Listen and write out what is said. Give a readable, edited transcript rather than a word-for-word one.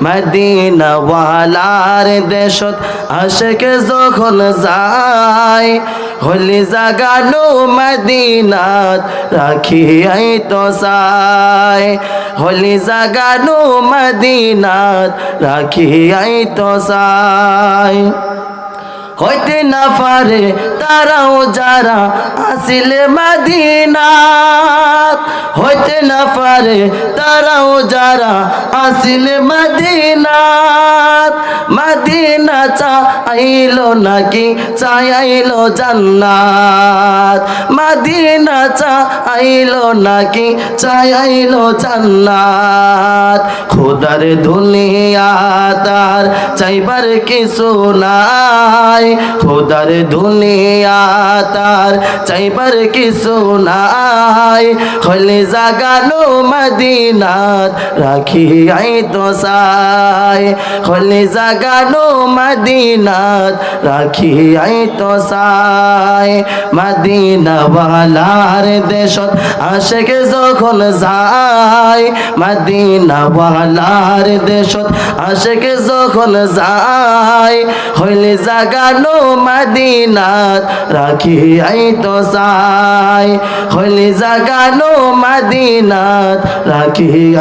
Medina ওয়ালার দেশত আশেক যখন যায় হলি জাগানো মদিনাত রাখি আই তো চাই হলি জাগানো মদিনাত রাখি আই তো চাই হইতে না পারে তারাও যারা আসিলে মদিনাত হইতে না পারে তারাও যারা আসিলে মদিনাত মদিনা চাইলো নাকি চাইলো জান্নাত মদিনা চাইলো নাকি চাইলো জান্নাত খোদার দুনিয়া তার চাইবার কিছু নাই খোদার দুনিয়া তার চাইবার কিছু নাই হলে জাগানো মদিনাত রাখি আই তো চাই হলে জাগানো মদিনাত রাখি আই তো চাই মদিনা ওয়ালার দেশত আশেক যখন যায় মদিনা ওয়ালার দেশত আশেক যখন যায় হইলে জাগানো মদিনাত রাখি আই তো চাই হইলে জাগানো মদিনাত রাখি